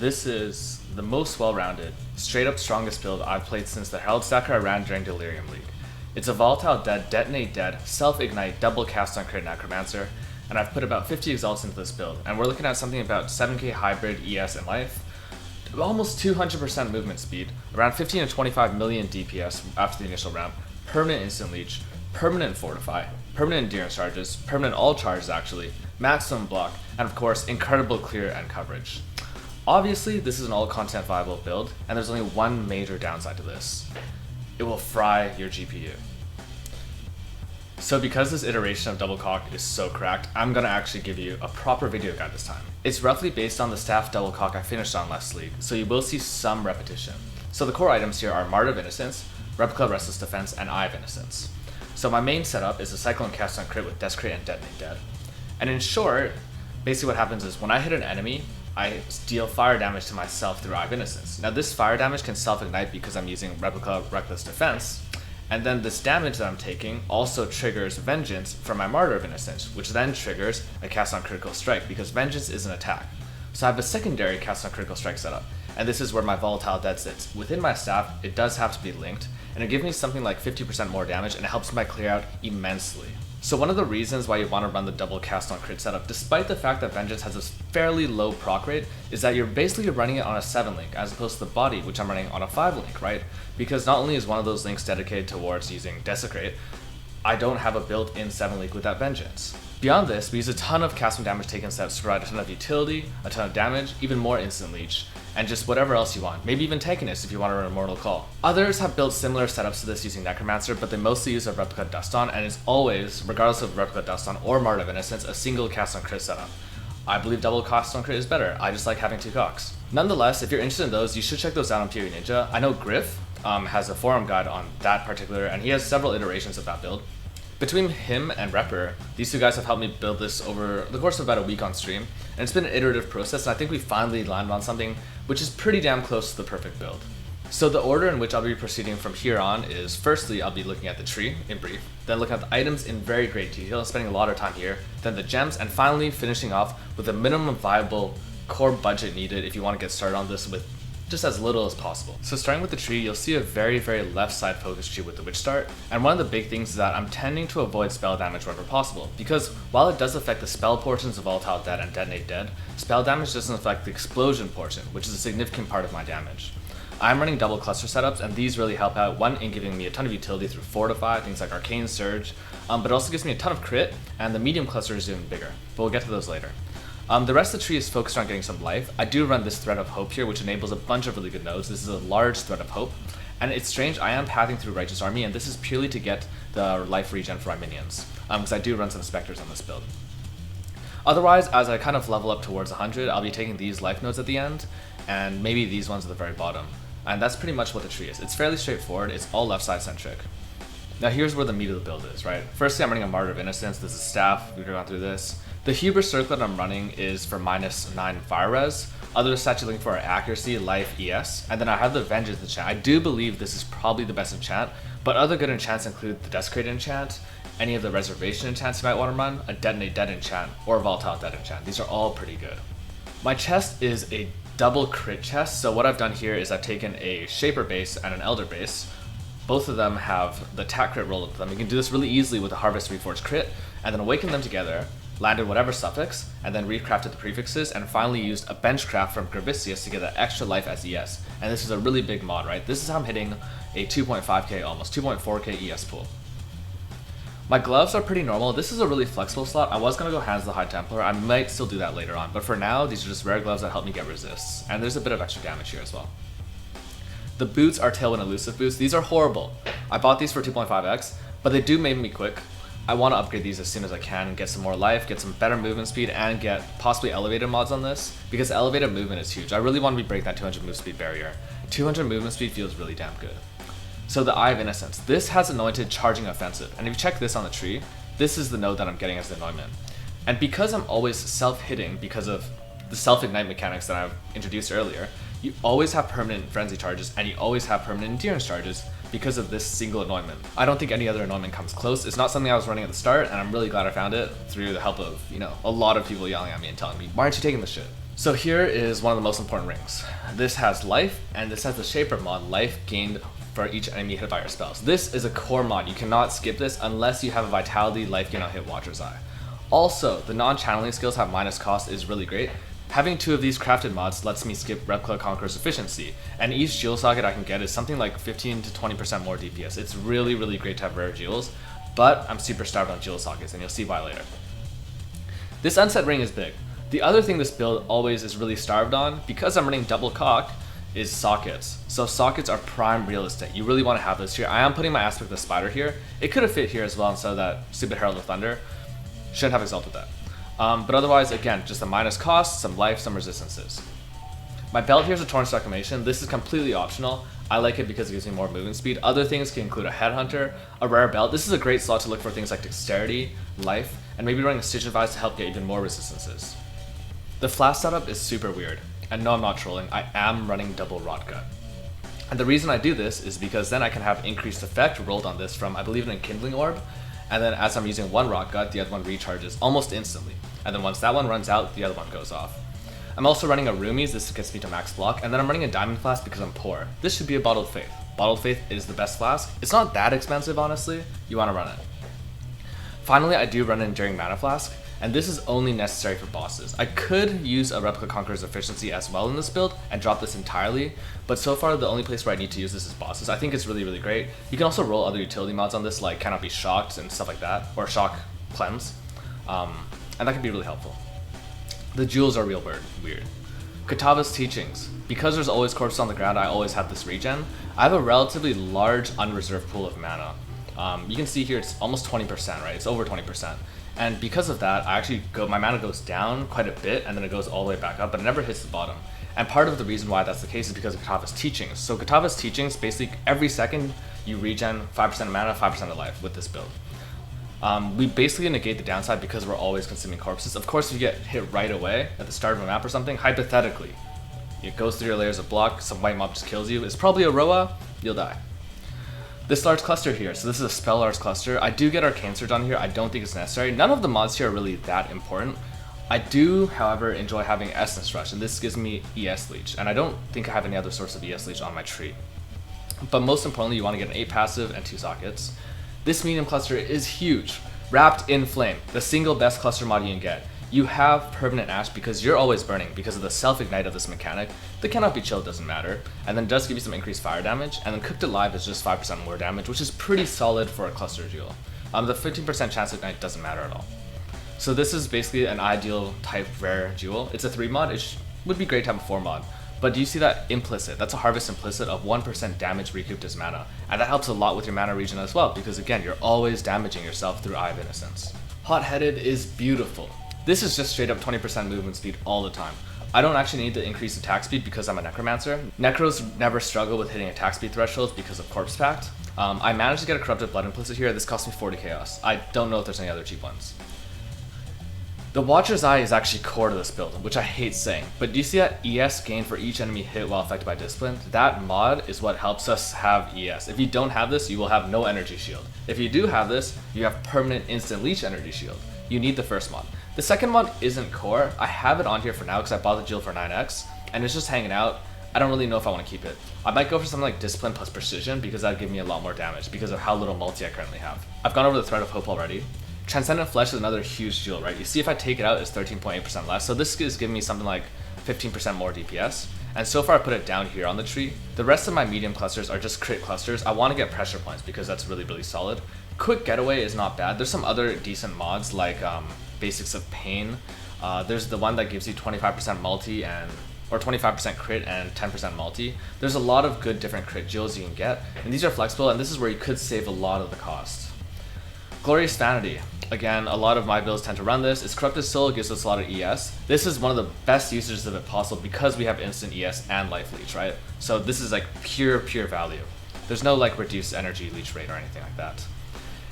This is the most well-rounded, straight-up strongest build I've played since the Herald Stacker I ran during Delirium League. It's a volatile dead, detonate dead, self-ignite, double cast on crit necromancer, and I've put about 50 exalts into this build, and we're looking at something about 7k hybrid ES in life, almost 200% movement speed, around 15 to 25 million DPS after the initial round, permanent instant leech, permanent fortify, permanent endurance charges, permanent all charges actually, maximum block, and of course incredible clear and coverage. Obviously this is an all content viable build, and there's only one major downside to this. It will fry your GPU. So because this iteration of double cock is so cracked, I'm gonna actually give you a proper video guide this time. It's roughly based on the staff double cock I finished on last league, so you will see some repetition. So the core items here are Martyr of Innocence, Replica Restless Defense, and Eye of Innocence. So my main setup is a Cyclone cast on crit with Desecrate and Detonate Dead. And in short, basically what happens is when I hit an enemy, I deal fire damage to myself through Eye of Innocence. Now this fire damage can self-ignite because I'm using Replica Reckless Defense, and then this damage that I'm taking also triggers Vengeance from my Martyr of Innocence, which then triggers a cast on Critical Strike because Vengeance is an attack. So I have a secondary cast on Critical Strike setup, and this is where my volatile dead sits. Within my staff, it does have to be linked, and it gives me something like 50% more damage, and it helps my clear out immensely. So one of the reasons why you want to run the double cast on crit setup, despite the fact that Vengeance has a fairly low proc rate, is that you're basically running it on a 7 link as opposed to the body, which I'm running on a 5 link, right? Because not only is one of those links dedicated towards using Desecrate, I don't have a built-in 7 link with that Vengeance. Beyond this, we use a ton of cast from damage taken sets to provide a ton of utility, a ton of damage, even more instant leech, and just whatever else you want, maybe even Tankiness if you want to run Immortal Call. Others have built similar setups to this using Necromancer, but they mostly use a Replica Dust On, and it's always, regardless of Replica Dust On or Martyr of Innocence, a single cast on crit setup. I believe double cast on crit is better, I just like having 2 cocks. Nonetheless, if you're interested in those, you should check those out on PoE Ninja. I know Griff has a forum guide on that particular, and he has several iterations of that build. Between him and Reppure, these 2 guys have helped me build this over the course of about a week on stream, and it's been an iterative process, and I think we finally landed on something which is pretty damn close to the perfect build. So the order in which I'll be proceeding from here on is, firstly, I'll be looking at the tree in brief, then looking at the items in very great detail, spending a lot of time here, then the gems, and finally finishing off with the minimum viable core budget needed if you want to get started on this with just as little as possible. So starting with the tree, you'll see a very left side focused tree with the Witch Start, and one of the big things is that I'm tending to avoid spell damage wherever possible, because while it does affect the spell portions of Volatile Dead and Detonate Dead, spell damage doesn't affect the explosion portion, which is a significant part of my damage. I'm running double cluster setups, and these really help out, one, in giving me a ton of utility through Fortify, things like Arcane Surge, but it also gives me a ton of crit, and the medium cluster is even bigger, but we'll get to those later. The rest of the tree is focused on getting some life. I do run this Thread of Hope here, which enables a bunch of really good nodes. This is a large Thread of Hope, and it's strange, I am pathing through Righteous Army, and this is purely to get the life regen for my minions, because I do run some Spectres on this build. Otherwise, as I kind of level up towards 100, I'll be taking these life nodes at the end, and maybe these ones at the very bottom. And that's pretty much what the tree is. It's fairly straightforward, it's all left side centric. Now here's where the meat of the build is, right? Firstly, I'm running a Martyr of Innocence. This is staff, we've gone through this. The Hubris Circlet I'm running is for -9 fire res. Other stats you link for are accuracy, life, ES, and then I have the Vengeance enchant. I do believe this is probably the best enchant, but other good enchants include the Desecrate enchant, any of the Reservation enchants you might want to run, a Detonate Dead enchant, or a Volatile Dead enchant. These are all pretty good. My chest is a double crit chest, so what I've done here is I've taken a Shaper base and an Elder base. Both of them have the attack crit roll with them. You can do this really easily with a Harvest Reforged crit, and then awaken them together, landed whatever suffix, and then recrafted the prefixes, and finally used a Benchcraft from Gravicius to get that extra life as ES. And this is a really big mod, right? This is how I'm hitting a 2.5k, almost 2.4k ES pool. My gloves are pretty normal. This is a really flexible slot. I was going to go Hands of the High Templar. I might still do that later on, but for now, these are just rare gloves that help me get resists, and there's a bit of extra damage here as well. The boots are Tailwind Elusive boots. These are horrible. I bought these for 2.5x, but they do make me quick. I want to upgrade these as soon as I can, get some more life, get some better movement speed, and get possibly elevated mods on this, because elevated movement is huge. I really want to be breaking that 200 move speed barrier. 200 movement speed feels really damn good. So the Eye of Innocence. This has Anointed Charging Offensive, and if you check this on the tree, this is the node that I'm getting as the anointment. And because I'm always self-hitting because of the self-ignite mechanics that I've introduced earlier, you always have permanent frenzy charges, and you always have permanent endurance charges because of this single anointment. I don't think any other anointment comes close. It's not something I was running at the start, and I'm really glad I found it through the help of, a lot of people yelling at me and telling me, why aren't you taking this shit? So here is one of the most important rings. This has life, and this has the Shaper mod, life gained for each enemy hit by your spells. This is a core mod. You cannot skip this unless you have a Vitality, life gain on hit, Watcher's Eye. Also, the non-channeling skills have minus cost is really great. Having 2 of these crafted mods lets me skip Replica Conqueror's efficiency, and each jewel socket I can get is something like 15 to 20% more DPS. It's really, really great to have rare jewels, but I'm super starved on jewel sockets, and you'll see why later. This unset ring is big. The other thing this build always is really starved on, because I'm running double cock, is sockets. So sockets are prime real estate. You really want to have this here. I am putting my Aspect of the Spider here. It could have fit here as well instead of that stupid Herald of Thunder. Shouldn't have Exalted that. But otherwise, again, just a minus cost, some life, some resistances. My belt here is a Torrent's Reclamation. This is completely optional. I like it because it gives me more movement speed. Other things can include a Headhunter, a rare belt. This is a great slot to look for things like Dexterity, life, and maybe running a Stitch Advice to help get even more resistances. The Flask setup is super weird. And no, I'm not trolling. I am running double Rot Gut. And the reason I do this is because then I can have increased effect rolled on this from, I believe, an Enkindling Orb. And then as I'm using one Rot Gut, the other one recharges almost instantly. And then once that one runs out, the other one goes off. I'm also running a Roomies. This gets me to max block. And then I'm running a Diamond Flask because I'm poor. This should be a Bottled Faith. Bottled Faith is the best flask. It's not that expensive, honestly. You want to run it. Finally, I do run an Enduring Mana Flask. And this is only necessary for bosses. I could use a Replica Conqueror's efficiency as well in this build and drop this entirely, but so far the only place where I need to use this is bosses. I think it's really, really great. You can also roll other utility mods on this, like Cannot Be Shocked and stuff like that, or Shock Cleanse, and that can be really helpful. The jewels are real weird. Katava's Teachings. Because there's always corpses on the ground, I always have this regen. I have a relatively large unreserved pool of mana. You can see here it's almost 20%, right? It's over 20%. And because of that, my mana goes down quite a bit, and then it goes all the way back up, but it never hits the bottom. And part of the reason why that's the case is because of Katava's Teachings. So Katava's Teachings, basically every second you regen 5% of mana, 5% of life with this build. We basically negate the downside because we're always consuming corpses. Of course, if you get hit right away at the start of a map or something, hypothetically, it goes through your layers of block, some white mob just kills you. It's probably a Roa, you'll die. This large cluster here, so this is a spell large cluster. I do get Arcane Surge on here, I don't think it's necessary. None of the mods here are really that important. I do, however, enjoy having Essence Rush, and this gives me ES Leech, and I don't think I have any other source of ES Leech on my tree. But most importantly, you want to get an 8 passive and 2 sockets. This medium cluster is huge. Wrapped in Flame, the single best cluster mod you can get. You have Permanent Ash because you're always burning because of the self-ignite of this mechanic. The Cannot Be Chilled doesn't matter, and then does give you some increased fire damage, and then Cooked Alive is just 5% more damage, which is pretty solid for a cluster jewel. The 15% chance of ignite doesn't matter at all. So this is basically an ideal type rare jewel. It's a 3 mod, it would be great to have a 4 mod. But do you see that implicit? That's a Harvest implicit of 1% damage recouped as mana, and that helps a lot with your mana regen as well, because again, you're always damaging yourself through Eye of Innocence. Hot-Headed is beautiful. This is just straight up 20% movement speed all the time. I don't actually need to increase attack speed because I'm a Necromancer. Necros never struggle with hitting attack speed thresholds because of Corpse Pact. I managed to get a Corrupted Blood implicit here. This cost me 40 chaos. I don't know if there's any other cheap ones. The Watcher's Eye is actually core to this build, which I hate saying, but do you see that ES gain for each enemy hit while affected by Discipline? That mod is what helps us have ES. If you don't have this, you will have no energy shield. If you do have this, you have permanent instant leech energy shield. You need the first mod. The second mod isn't core. I have it on here for now because I bought the jewel for 9x, and it's just hanging out. I don't really know if I want to keep it. I might go for something like Discipline plus Precision because that would give me a lot more damage because of how little multi I currently have. I've gone over the Thread of Hope already. Transcendent Flesh is another huge jewel, right? You see if I take it out, it's 13.8% less, so this is giving me something like 15% more DPS. And so far I put it down here on the tree. The rest of my medium clusters are just crit clusters. I want to get pressure points because that's really, really solid. Quick Getaway is not bad. There's some other decent mods like Basics of Pain. There's the one that gives you 25% multi or 25% crit and 10% multi. There's a lot of good different crit jewels you can get, and these are flexible, and this is where you could save a lot of the cost. Glorious Vanity. Again, a lot of my builds tend to run this. It's Corrupted Soul, gives us a lot of ES. This is one of the best usages of it possible because we have instant ES and Life Leech, right? So this is like pure value. There's no like reduced energy leech rate or anything like that.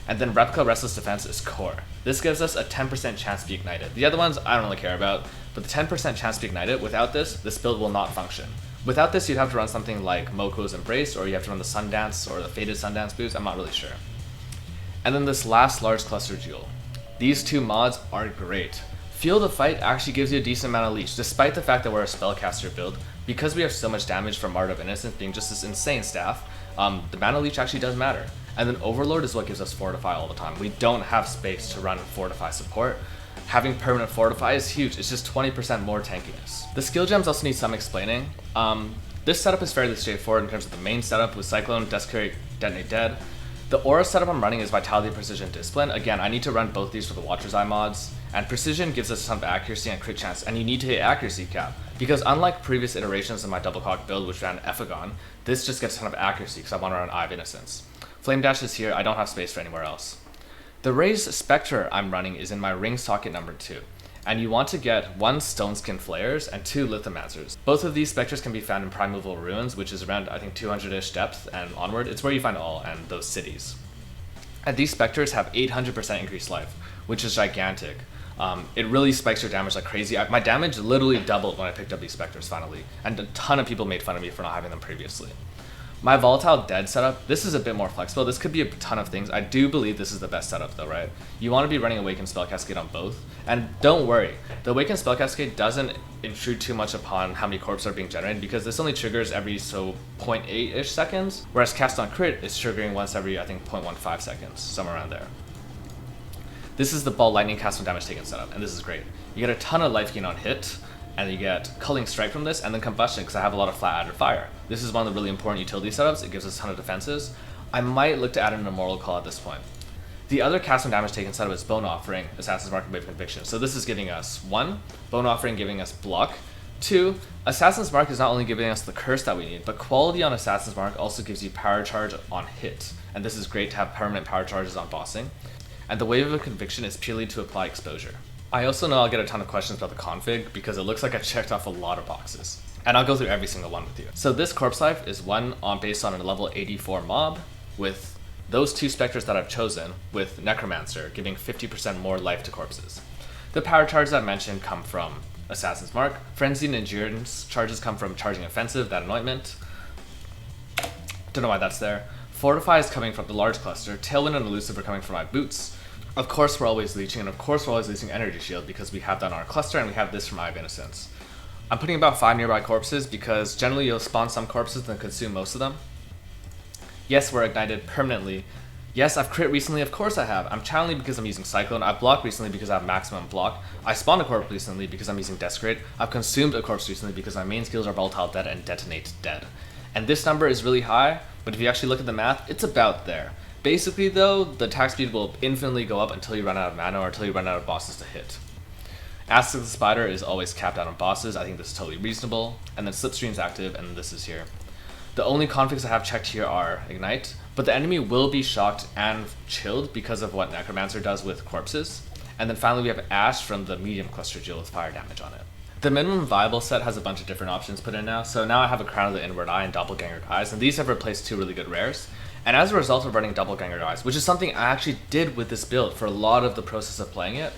And then Replica Restless Defense is core. This gives us a 10% chance to be ignited. The other ones I don't really care about, but the 10% chance to be ignited, without this build will not function. Without this, you'd have to run something like Moko's Embrace, or you have to run the Sundance or the Faded Sundance boost, I'm not really sure. And then this last large cluster jewel. These two mods are great. Field of Fight actually gives you a decent amount of leech, despite the fact that we're a spellcaster build. Because we have so much damage from Martyr of Innocence being just this insane staff, the mana leech actually does matter. And then Overlord is what gives us Fortify all the time. We don't have space to run Fortify support. Having permanent Fortify is huge, it's just 20% more tankiness. The skill gems also need some explaining. This setup is fairly straightforward in terms of the main setup with Cyclone, Desecrate, Detonate Dead. The aura setup I'm running is Vitality, Precision, Discipline. Again, I need to run both these for the Watcher's Eye mods. And Precision gives us a ton of accuracy and crit chance, and you need to hit accuracy cap. Because unlike previous iterations of my double cock build, which ran Ephagon, this just gets a ton of accuracy because I want to run Eye of Innocence. Flame Dash is here, I don't have space for anywhere else. The Raised Spectre I'm running is in my ring socket number 2. And you want to get 1 Stoneskin Flayers and 2 Lithomancers. Both of these specters can be found in Primeval Ruins, which is around, I think, 200-ish depth and onward. It's where you find all and those cities. And these specters have 800% increased life, which is gigantic. It really spikes your damage like crazy. My damage literally doubled when I picked up these specters finally, and a ton of people made fun of me for not having them previously. My Volatile Dead setup, this is a bit more flexible. This could be a ton of things. I do believe this is the best setup though, right? You want to be running Awakened Spell Cascade on both. And don't worry, the Awakened Spell Cascade doesn't intrude too much upon how many corpses are being generated because this only triggers every 0.8-ish seconds, whereas Cast on Crit is triggering once every, I think, 0.15 seconds, somewhere around there. This is the Ball Lightning Cast on Damage Taken setup, and this is great. You get a ton of life gain on hit, and you get Culling Strike from this, and then Combustion, because I have a lot of flat added fire. This is one of the really important utility setups. It gives us a ton of defenses. I might look to add in an Immortal Call at this point. The other Cast on Damage Taken setup is Bone Offering, Assassin's Mark, and Wave of Conviction. So this is giving us 1, Bone Offering giving us block. 2, Assassin's Mark is not only giving us the curse that we need, but quality on Assassin's Mark also gives you power charge on hit. And this is great to have permanent power charges on bossing. And the Wave of Conviction is purely to apply exposure. I also know I'll get a ton of questions about the config because it looks like I checked off a lot of boxes. And I'll go through every single one with you. So this Corpse Life is one based on a level 84 mob with those 2 specters that I've chosen with Necromancer giving 50% more life to corpses. The power charges I mentioned come from Assassin's Mark. Frenzy and Endurance charges come from Charging Offensive, that anointment. Don't know why that's there. Fortify is coming from the large cluster. Tailwind and Elusive are coming from my boots. Of course we're always leeching, and of course we're always leeching Energy Shield because we have that on our cluster and we have this from Eye of Innocence. I'm putting about 5 nearby corpses because generally you'll spawn some corpses and consume most of them. Yes, we're ignited permanently. Yes, I've crit recently, of course I have. I'm channeling because I'm using Cyclone. I've blocked recently because I have maximum block. I spawned a corpse recently because I'm using Desecrate. I've consumed a corpse recently because my main skills are Volatile Dead and Detonate Dead. And this number is really high, but if you actually look at the math, it's about there. Basically though, the attack speed will infinitely go up until you run out of mana or until you run out of bosses to hit. Ask of the Spider is always capped out on bosses. I think this is totally reasonable. And then Slipstream's active, and this is here. The only configs I have checked here are Ignite, but the enemy will be shocked and chilled because of what Necromancer does with corpses. And then finally we have Ash from the medium cluster jewel with fire damage on it. The minimum viable set has a bunch of different options put in now, so now I have a Crown of the Inward Eye and Doppelganger Eyes, and these have replaced 2 really good rares. And as a result of running Doppelganger Eyes, which is something I actually did with this build for a lot of the process of playing it,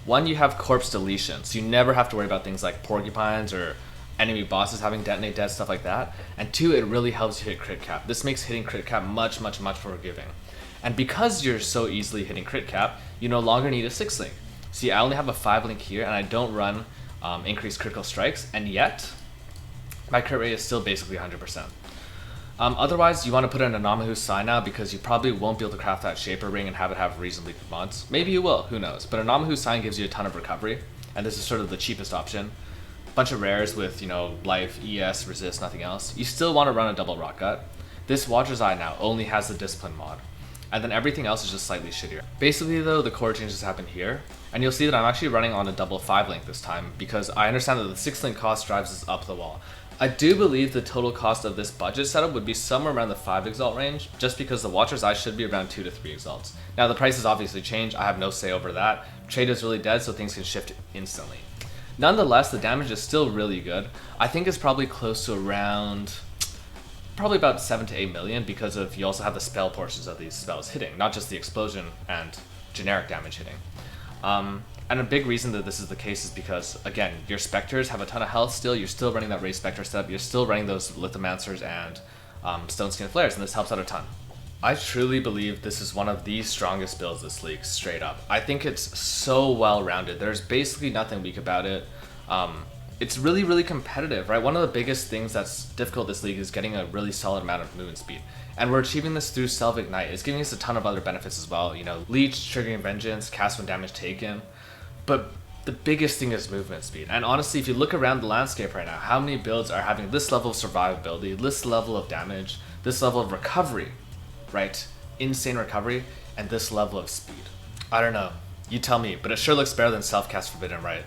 1, you have corpse deletion, so you never have to worry about things like porcupines or enemy bosses having Detonate Dead, stuff like that. And 2, it really helps you hit crit cap. This makes hitting crit cap much more forgiving. And because you're so easily hitting crit cap, you no longer need a 6 link. See, I only have a 5 link here, and I don't run increased critical strikes, and yet my crit rate is still basically 100%. Otherwise, you want to put in a Namahu's Sign now because you probably won't be able to craft that Shaper Ring and have it have reasonably good mods. Maybe you will, who knows. But a Namahu's Sign gives you a ton of recovery, and this is sort of the cheapest option. Bunch of rares with, you know, life, ES, resist, nothing else. You still want to run a double Rock Gut. This Watcher's Eye now only has the Discipline mod, and then everything else is just slightly shittier. Basically though, the core changes happen here, and you'll see that I'm actually running on a double 5 link this time because I understand that the 6 link cost drives us up the wall. I do believe the total cost of this budget setup would be somewhere around the 5 exalt range, just because the Watcher's Eye should be around 2 to 3 exalts. Now the prices obviously change, I have no say over that. Trade is really dead, so things can shift instantly. Nonetheless, the damage is still really good. I think it's probably close to around, probably about 7 to 8 million because of you also have the spell portions of these spells hitting, not just the explosion and generic damage hitting. And a big reason that this is the case is because, again, your Spectres have a ton of health still, you're still running that Raised Spectre setup, you're still running those Lithomancers and Stoneskin Flares, and this helps out a ton. I truly believe this is one of the strongest builds this league, straight up. I think it's so well-rounded. There's basically nothing weak about it. It's really, really competitive, right? One of the biggest things that's difficult this league is getting a really solid amount of movement speed. And we're achieving this through Self-Ignite. It's giving us a ton of other benefits as well. You know, Leech, triggering Vengeance, cast when damage taken. But the biggest thing is movement speed. And honestly, if you look around the landscape right now, how many builds are having this level of survivability, this level of damage, this level of recovery, right? Insane recovery, and this level of speed. I don't know. You tell me, but it sure looks better than Self-Cast Forbidden, right?